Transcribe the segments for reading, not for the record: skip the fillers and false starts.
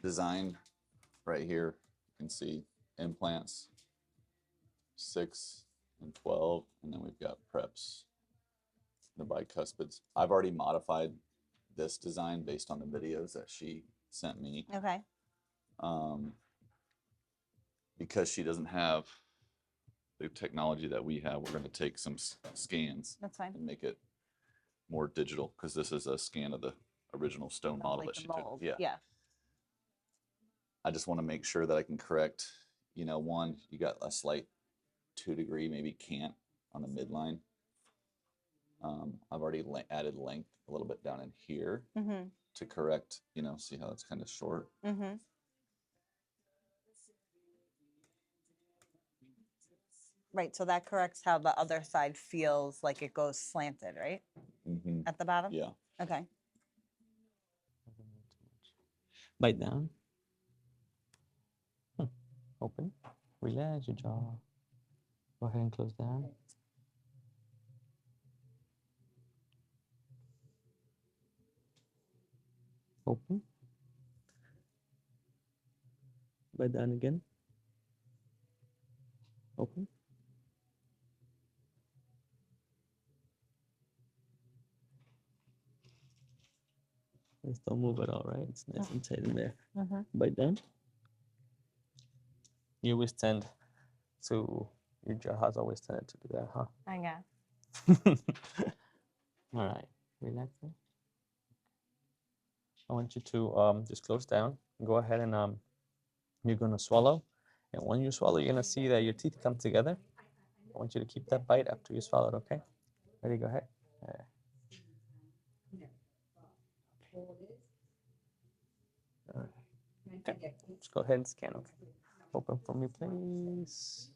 design right here, you can see implants 6 and 12, and then we've got preps, the bicuspids. I've already modified this design based on the videos that she sent me. Okay. Because she doesn't have the technology that we have, we're going to take some scans. That's fine. And make it more digital, because this is a scan of the original stone model Like that the she mold. took. Yeah. Yeah. I just want to make sure that I can correct, one, you got a slight 2-degree, maybe cant on the midline. I've already added length a little bit down in here to correct, see how it's kind of short. Right, so that corrects how the other side feels like it goes slanted, right? At the bottom? Yeah. Okay. Bite down. Open. Relax your jaw. Go ahead and close down. Open. Bite down again. Open. Just don't move at all, right? It's nice and tight in there. Bite down. You always tend to, your jaw has always tended to do that, huh? I guess. All right, relax there. I want you to just close down. Go ahead and you're gonna swallow. And when you swallow, you're gonna see that your teeth come together. I want you to keep that bite after you swallowed, okay? Ready, go ahead. Okay, just go ahead and scan, okay? Open for me, please.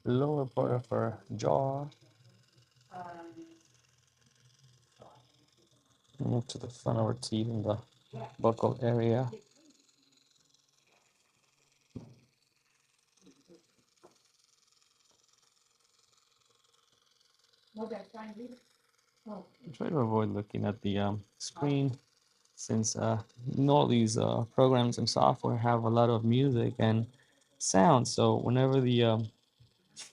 Lower part of our jaw. Move to the front of our teeth in the buccal area. Try to avoid looking at the screen, since all these programs and software have a lot of music and sound. So whenever the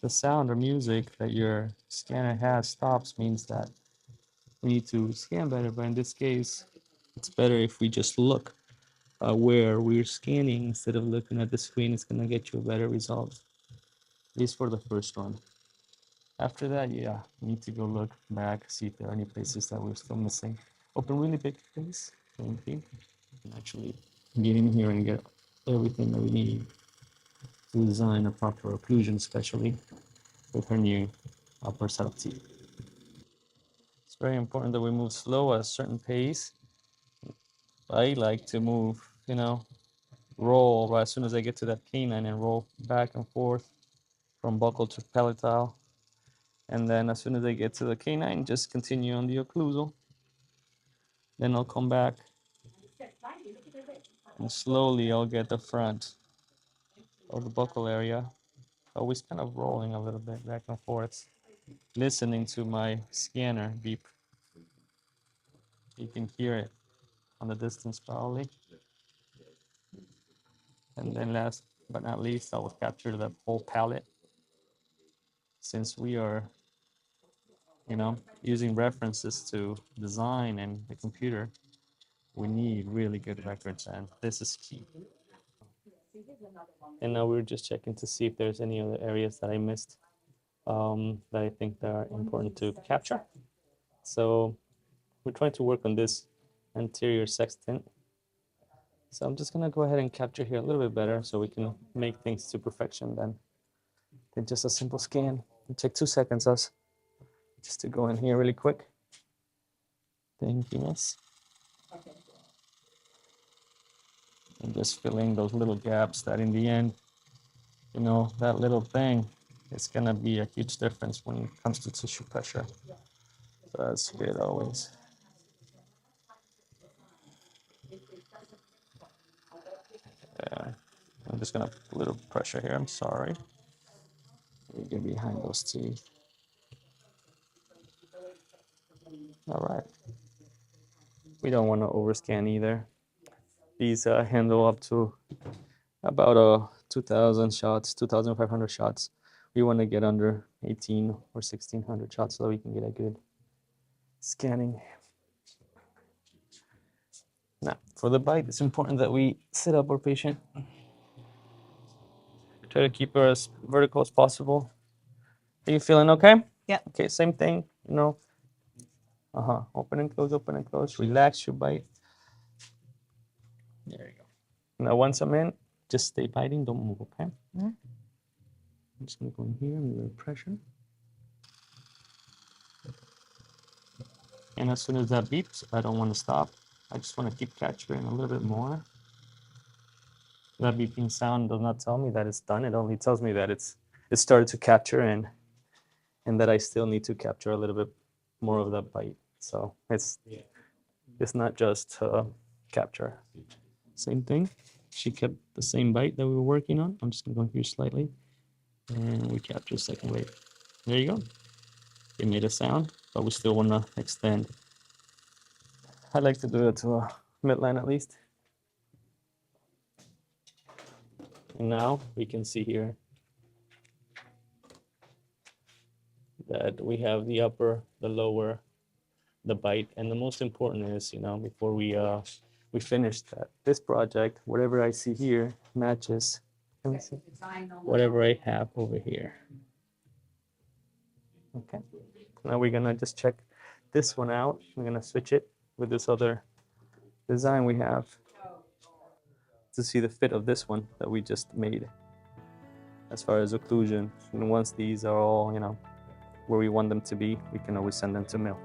sound or music that your scanner has stops, means that we need to scan better. But in this case, it's better if we just look where we're scanning instead of looking at the screen. It's gonna get you a better result, at least for the first one. After that, yeah, we need to go look back, see if there are any places that we're still missing. Open really big, please. Thank you. And actually get in here and get everything that we need to design a proper occlusion, especially with her new upper set of teeth. It's very important that we move slow at a certain pace. I like to move, roll right as soon as I get to that canine and roll back and forth from buccal to palatal. And then as soon as I get to the canine, just continue on the occlusal. Then I'll come back and slowly I'll get the front of the buccal area. Always kind of rolling a little bit back and forth, listening to my scanner beep. You can hear it on the distance probably. And then last but not least, I will capture the whole palette. Since we are, using references to design and the computer, we need really good records, and this is key. And now we're just checking to see if there's any other areas that I missed that I think that are important to capture. So we're trying to work on this anterior sextant. So I'm just gonna go ahead and capture here a little bit better so we can make things to perfection than just a simple scan. It'll take 2 seconds us just to go in here really quick. Thank you, miss. And just filling those little gaps that in the end, that little thing is gonna be a huge difference when it comes to tissue pressure. So that's good always. Yeah. I'm just gonna put a little pressure here, I'm sorry. We get behind those teeth. All right. We don't want to overscan either. These handle up to about 2,000 shots, 2,500 shots. We want to get under 18 or 1,600 shots so that we can get a good scanning. Now, for the bite, it's important that we sit up our patient. Try to keep her as vertical as possible. Are you feeling okay? Yeah. Okay, same thing, you know. Open and close, open and close. Relax your bite. There you go. Now, once I'm in, just stay biting, don't move, okay? Mhm. I'm just gonna go in here and give pressure. And as soon as that beeps, I don't want to stop. I just want to keep capturing a little bit more. That beeping sound does not tell me that it's done. It only tells me that it started to capture and that I still need to capture a little bit more of that bite. So it's not just capture. Same thing. She kept the same bite that we were working on. I'm just gonna go here slightly, and we capture second bite. There you go. It made a sound, but we still wanna extend. I like to do it to a midline at least. And now we can see here that we have the upper, the lower, the bite, and the most important is, before we finish this project, whatever I see here matches whatever I have over here. Okay. Now we're gonna just check this one out. We're gonna switch it with this other design we have to see the fit of this one that we just made as far as occlusion. And once these are all, where we want them to be, we can always send them to mill.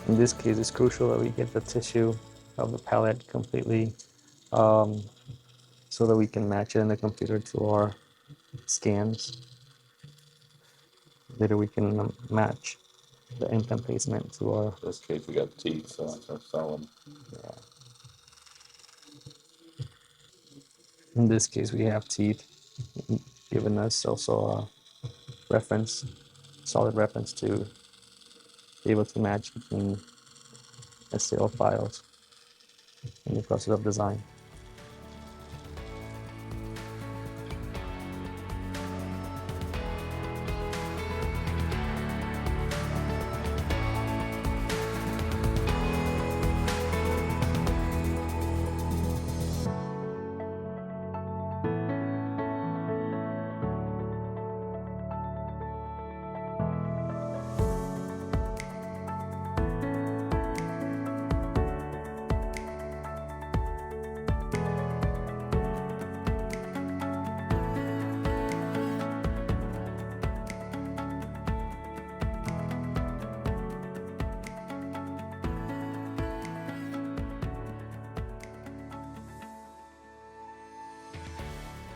In this case, it's crucial that we get the tissue of the palate completely so that we can match it in the computer to our scans. Later we can match the implant placement to our... In this case, we got teeth, so they're solid. Yeah. In this case, we have teeth, giving us also a reference, solid reference to be able to match between STL files in the process of design.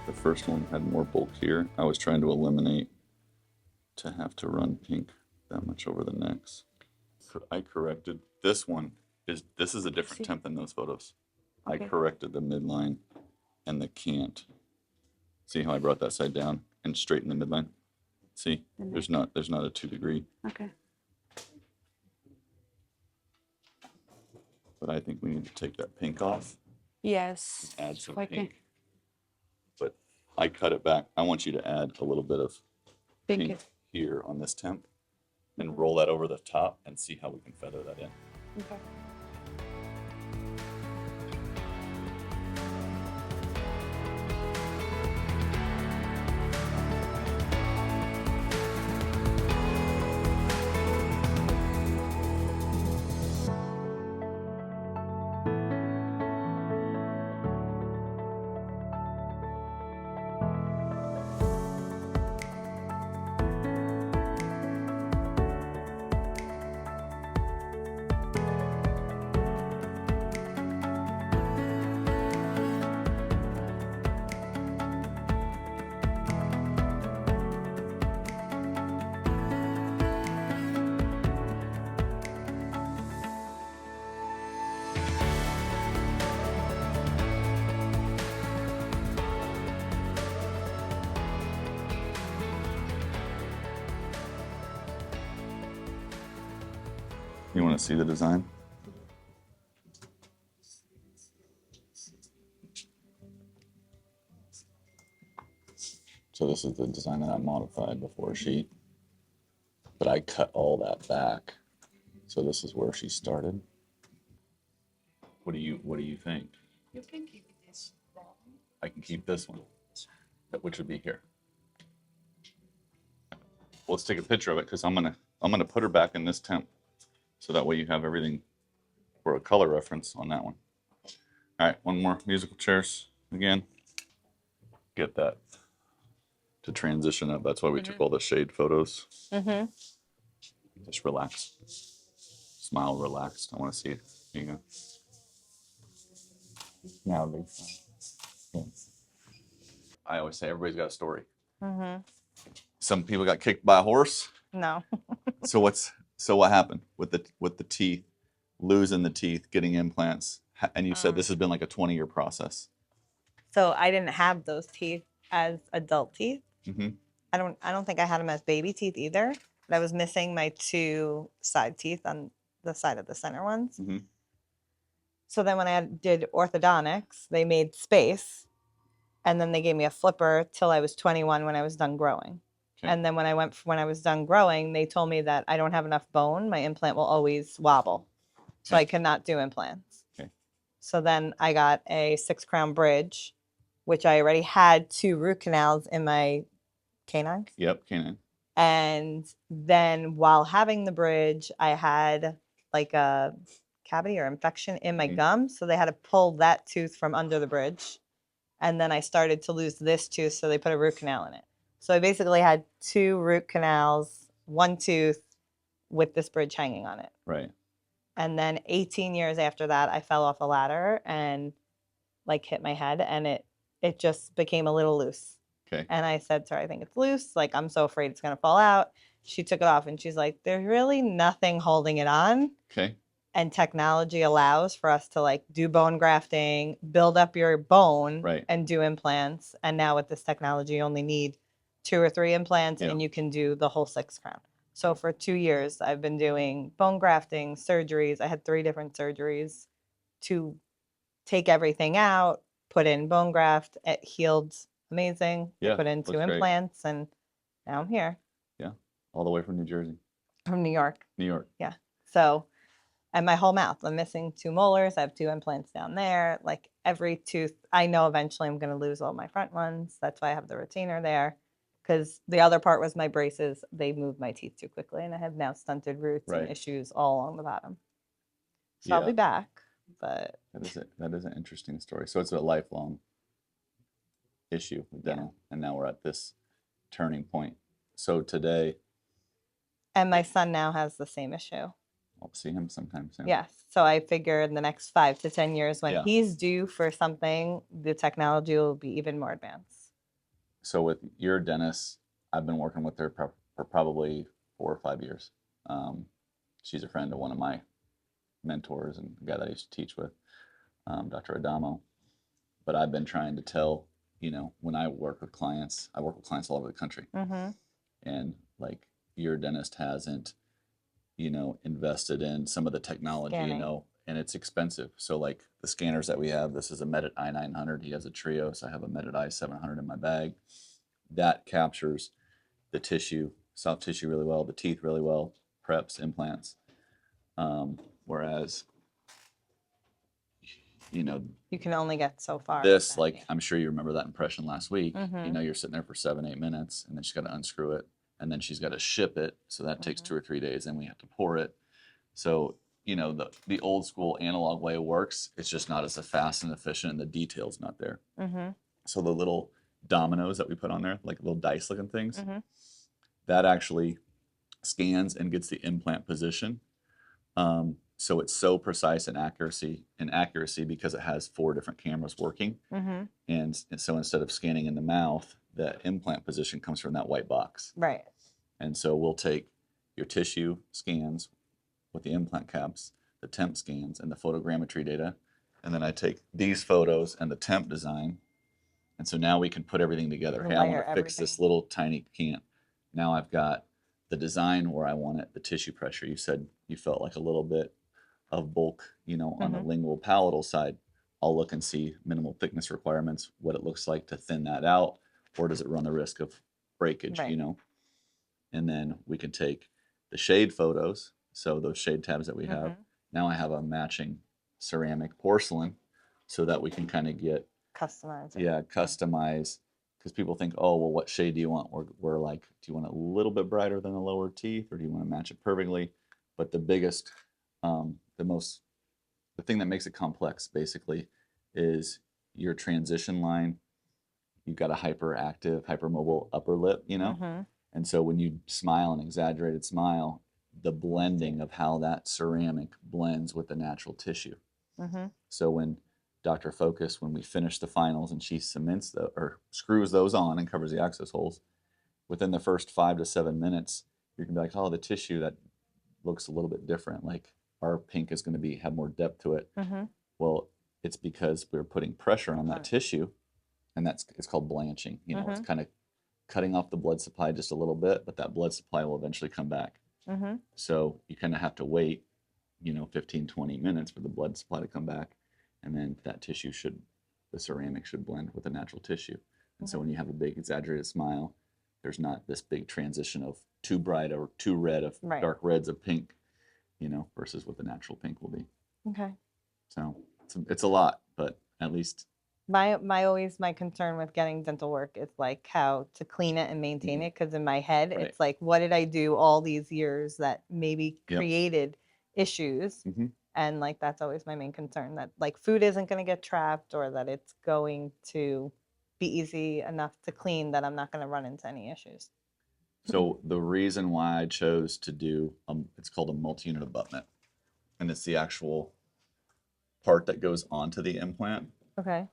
The first one had more bulk here. I was trying to eliminate to have to run pink that much over the necks. I corrected this one. This is a different temp than those photos. I corrected the midline and the cant. See how I brought that side down and straightened the midline? See, there's not a 2 degree. Okay. But I think we need to take that pink off, Yes. add some Okay. pink. But I cut it back. I want you to add a little bit of Thank pink you. here on this temp and roll that over the top and see how we can feather that in. Okay. You want to see the design? So this is the design that I modified before she, but I cut all that back. So this is where she started. What do you think? You can keep this long. I can keep this one, which would be here. Well, let's take a picture of it because I'm gonna put her back in this temp, so that way you have everything for a color reference on that one. All right, one more musical chairs again. Get that to transition up. That's why we took all the shade photos. Mm-hmm. Just relax, smile, relaxed. I want to see it. Here you go. Now, I always say everybody's got a story. Mm-hmm. Some people got kicked by a horse. No. So what happened with the teeth, losing the teeth, getting implants? And you said this has been like a 20-year process. So I didn't have those teeth as adult teeth. Mm-hmm. I don't think I had them as baby teeth either. But I was missing my 2 side teeth on the side of the center ones. Mm-hmm. So then when I did orthodontics, they made space, and then they gave me a flipper till I was 21 when I was done growing. Okay. And then when I was done growing, they told me that I don't have enough bone. My implant will always wobble, so Okay. I cannot do implants. Okay. So then I got a 6-crown bridge, which I already had 2 root canals in my canine. Yep, canine. And then while having the bridge, I had like a cavity or infection in my gum. So they had to pull that tooth from under the bridge. And then I started to lose this tooth. So they put a root canal in it. So I basically had 2 root canals, 1 tooth with this bridge hanging on it. Right. And then 18 years after that, I fell off a ladder and like hit my head, and it just became a little loose. Okay. And I said to her, I think it's loose. Like, I'm so afraid it's going to fall out. She took it off and she's like, there's really nothing holding it on. Okay. And technology allows for us to like do bone grafting, build up your bone, Right. and do implants. And now with this technology, you only need 2 or 3 implants, Yeah. and you can do the whole 6-crown. So for 2 years, I've been doing bone grafting, surgeries. I had 3 different surgeries to take everything out, put in bone graft. It healed amazing. Yeah, Put in 2 looks great. implants, and now I'm here Yeah. All the way from New Jersey. from New York. New York. Yeah. So, and my whole mouth, I'm missing 2 molars. I have 2 implants down there. Like every tooth, I know eventually I'm going to lose all my front ones. That's why I have the retainer there. Because the other part was my braces. They moved my teeth too quickly, and I have now stunted roots Right. and issues all along the bottom. So I'll Yeah. be back. But That is an interesting story. So it's a lifelong issue with dental, and now we're at this turning point. So today, and my son now has the same issue. I'll see him sometime soon. Yes. So I figure in the next 5 to 10 years, when Yeah. he's due for something, the technology will be even more advanced. So with your dentist, I've been working with her for probably 4 or 5 years. She's a friend of one of my mentors and the guy that I used to teach with, Dr. Adamo. But I've been trying to tell, when I work with clients all over the country. Mm-hmm. And like your dentist hasn't, invested in some of the technology, Scanning. and it's expensive. So like the scanners that we have, this is a Medit i900. He has a Trio, so I have a Medit i700 in my bag. That captures the tissue, soft tissue really well, the teeth really well, preps, implants. Whereas, You can only get so far. with this, that, like, yeah. I'm sure you remember that impression last week. Mhm. You're sitting there for 7, 8 minutes, and then she's got to unscrew it, and then she's got to ship it. So that takes 2 or 3 days, and we have to pour it. So, the old school analog way works. It's just not as fast and efficient, and the detail's not there. Mm-hmm. So the little dominoes that we put on there, like little dice looking things, Mm-hmm. that actually scans and gets the implant position. So it's so precise in accuracy because it has 4 different cameras working. Mm-hmm. And so instead of scanning in the mouth, the implant position comes from that white box. Right. And so we'll take your tissue scans with the implant caps, the temp scans, and the photogrammetry data. And then I take these photos and the temp design. And so now we can put everything together. You Hey, I want layer to fix this everything. little tiny cant. Now I've got the design where I want it, the tissue pressure. You said you felt like a little bit of bulk, on the lingual palatal side. I'll look and see minimal thickness requirements, what it looks like to thin that out, or does it run the risk of breakage, Right. And then we can take the shade photos, so those shade tabs that we have. Now I have a matching ceramic porcelain so that we can kind of get, Customize it. yeah, customize, because people think, oh, well, what shade do you want? We're like, do you want it a little bit brighter than the lower teeth, or do you want to match it perfectly? But the biggest, the thing that makes it complex basically is your transition line. You've got a hyperactive, hypermobile upper lip, Mm-hmm. and so when you smile an exaggerated smile, the blending of how that ceramic blends with the natural tissue. Mm-hmm. So when Dr. Focus, when we finish the finals and she cements or screws those on and covers the access holes, within the first 5 to 7 minutes, you're gonna be like, oh, the tissue that looks a little bit different. Like our pink is going to have more depth to it. Mm-hmm. Well, it's because we're putting pressure on that tissue, and it's called blanching. It's kind of cutting off the blood supply just a little bit, but that blood supply will eventually come back. Mm-hmm. So you kind of have to wait, 15, 20 minutes for the blood supply to come back, and then the ceramic should blend with the natural tissue. And so when you have a big exaggerated smile, there's not this big transition of too bright or too red of dark reds of pink, versus what the natural pink will be. Okay. So it's a lot, but at least My concern with getting dental work is like how to clean it and maintain it, because in my head Right. it's like, what did I do all these years that maybe Yep. created issues? And like that's always my main concern, that like food isn't going to get trapped, or that it's going to be easy enough to clean that I'm not going to run into any issues. So the reason why I chose to do it's called a multi-unit abutment, and it's the actual part that goes onto the implant. Okay.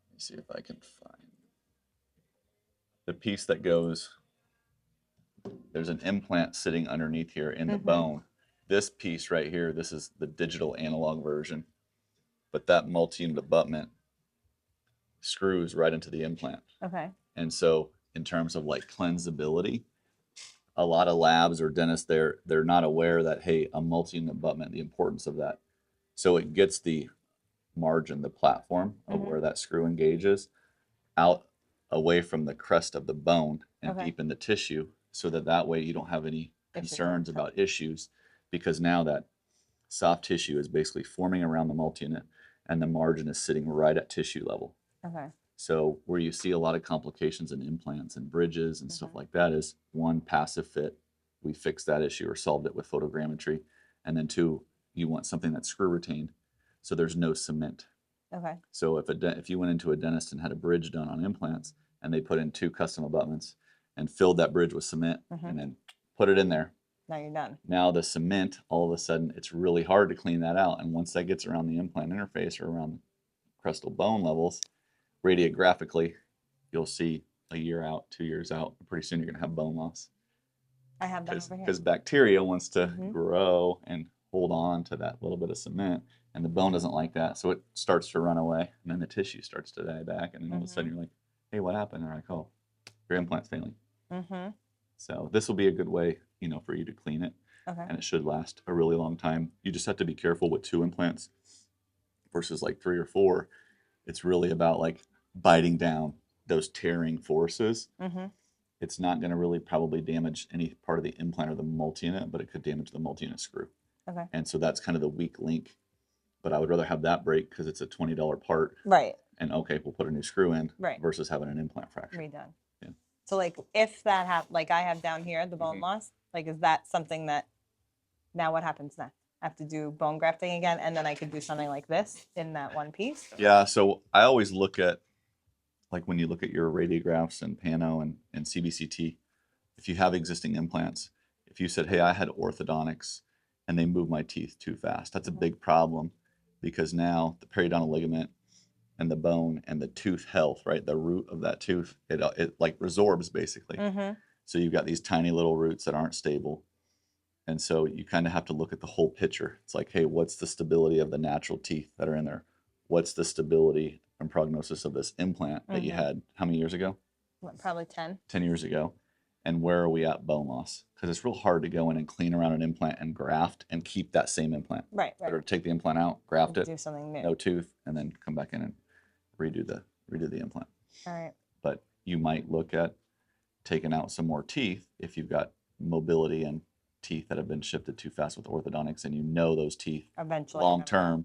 Let me see if I can find the piece that goes. There's an implant sitting underneath here in the bone. This piece right here, this is the digital analog version, but that multi-unit abutment screws right into the implant. Okay. And so in terms of like cleansability, a lot of labs or dentists, they're not aware that, hey, a multi-unit abutment, the importance of that. So it gets the margin, the platform of where that screw engages out away from the crest of the bone and deep in the tissue, so that way you don't have any concerns about issues, because now that soft tissue is basically forming around the multi-unit and the margin is sitting right at tissue level. Okay. So where you see a lot of complications in implants and bridges and stuff like that is, one, passive fit. We fixed that issue or solved it with photogrammetry. And then 2, you want something that's screw retained, so there's no cement. Okay. So if you went into a dentist and had a bridge done on implants, and they put in 2 custom abutments and filled that bridge with cement and then put it in there, Now you're done. now the cement, all of a sudden, it's really hard to clean that out. And once that gets around the implant interface or around crestal bone levels, radiographically, you'll see a year out, 2 years out, pretty soon you're going to have bone loss. I have that over here. Because bacteria wants to Mhm. grow and hold on to that little bit of cement, and the bone doesn't like that, so it starts to run away, and then the tissue starts to die back, and then all of a sudden you're like, hey, what happened? And they're like, oh, your implant's failing. Mm-hmm. So this will be a good way, for you to clean it, Okay. and it should last a really long time. You just have to be careful with 2 implants versus like 3 or 4. It's really about like biting down those tearing forces. Mm-hmm. It's not going to really probably damage any part of the implant or the multi-unit, but it could damage the multi-unit screw. Okay. And so that's kind of the weak link. But I would rather have that break because it's a $20 part. Right. And okay, we'll put a new screw in Right. versus having an implant fracture. Redone. Yeah. So like if that happened, like I have down here, the bone Mhm. loss, like is that something that now what happens next? I have to do bone grafting again, and then I could do something like this in that one piece? Yeah, so I always look at, like when you look at your radiographs and Pano and CBCT, if you have existing implants, if you said, hey, I had orthodontics and they moved my teeth too fast, that's a big problem because now the periodontal ligament and the bone and the tooth health, right? The root of that tooth, it like resorbs basically. Mm-hmm. So you've got these tiny little roots that aren't stable. And so you kind of have to look at the whole picture. It's like, hey, what's the stability of the natural teeth that are in there? What's the stability and prognosis of this implant that you had how many years ago? Probably 10. 10 years ago. And where are we at bone loss? Because it's real hard to go in and clean around an implant and graft and keep that same implant. Right. Better take the implant out, graft it, Do something new. no tooth, and then come back in and redo the implant. All right. But you might look at taking out some more teeth if you've got mobility and teeth that have been shifted too fast with orthodontics, and those teeth Eventually. long term.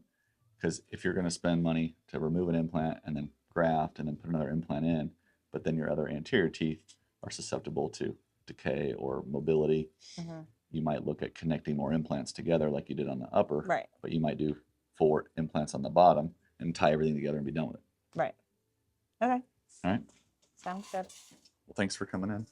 Because if you're going to spend money to remove an implant and then graft and then put another implant in, but then your other anterior teeth are susceptible to decay or mobility, you might look at connecting more implants together like you did on the upper. Right. But you might do 4 implants on the bottom and tie everything together and be done with it. Right. Okay. All right. Sounds good. Well, thanks for coming in.